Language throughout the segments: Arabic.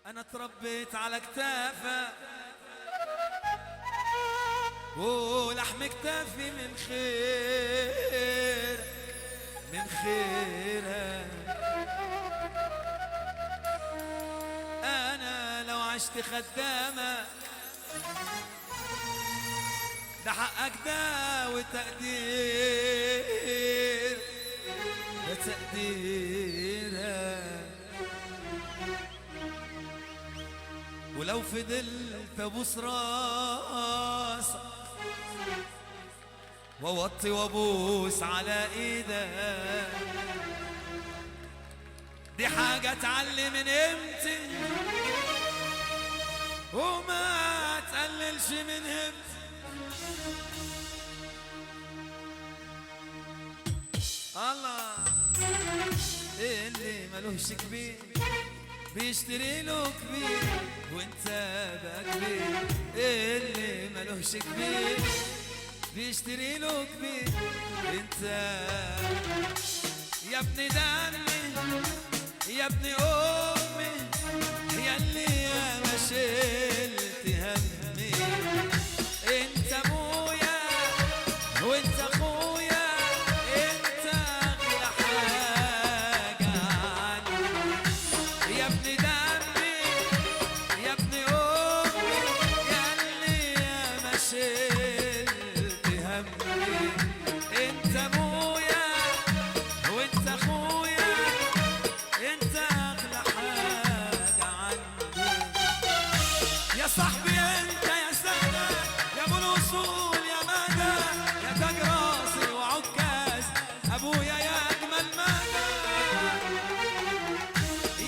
أنا تربيت على كتافه ولحم كتافي من خير من خيره. أنا لو عشت خدامة ده حقك ده وتقدير ده تقديره. ولو فضلت ابوس راسك ووطي وابوس على ايدك دي حاجة اتعلم من قيمتي وما تقللش من هبتي. الله اللي ملوش كبير بيشتري له كبير وانت بقى كبير. اللي ملوش كبير بيشتري له كبير انت يا ابن دمي يا ابن امي يا اللي يا ما شلت همي. انت ابويا وانت اخويا انت اغلى حاجه عني. يا ابن دمي يا ابن امي يا اللي يا ما شلت همي. انت ابويا وانت اخويا انت اغلى حاجه عندي. يا صاحبي انت يا سنة يا ابو الوصول يا مدى يا تاج راسي وعكاز ابويا يا اجمل مدى.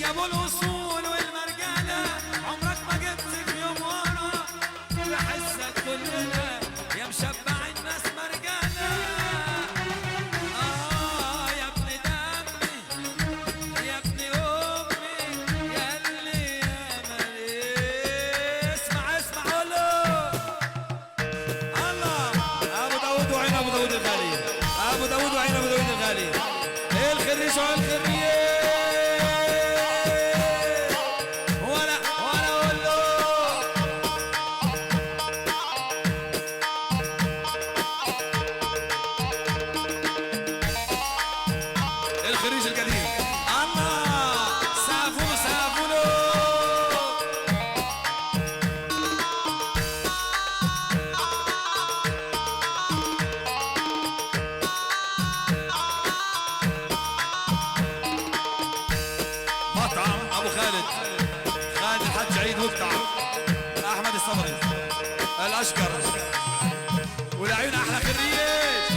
يا ابو الوصول والمرجانة عمرك ما جبت في يوم ورا بحسك كلنا يا مشبع الناس مرجانة. يا ابن دمي يا ابن امي يا اللي يا مالي. اسمع قوله الله ابو داود وعين ابو داود الغالي ابو داود وعين ابو داود الغالي الخريج والخريه ولا اقول له الخريج القديم الله سافوا له. مطعم ابو خالد الحاج عيد وقطع احمد الصبري الاشقر والعيون احلى خريج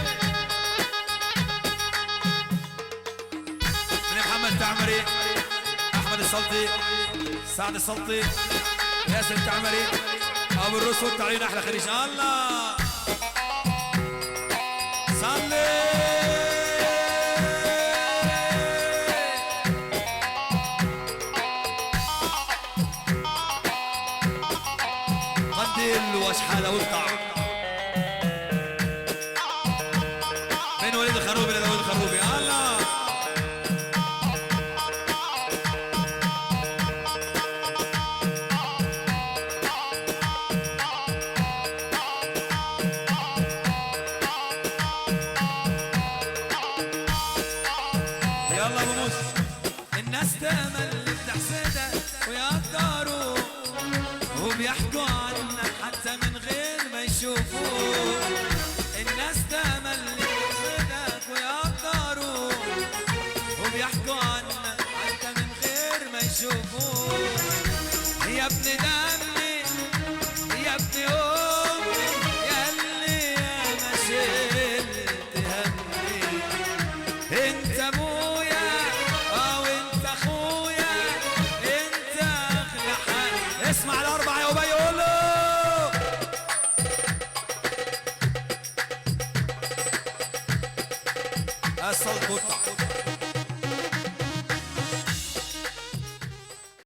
من محمد تعمري احمد السلطي سعد السلطي ياسر التعمري ابو الروس والتعيون احلى خريج. الله صلي قدل واشحاله وقطع من وليد الخروبي لداود الخروبي. الله يلا ابو موسى. الناس تامل بتحسدك ويقدروا وبيحكوا عنك حتى من غير ما يشوفوا. الناس تامل بتحسدك ويقدروا وبيحكوا عنك حتى من غير ما يشوفوا. يا ابن دمي يا ابن امي يا اللي يا ما شلت همي. انت ابويا وانت اخويا انت اغلى حاجه. اسمع الاربعه يا ابي قول له الصوت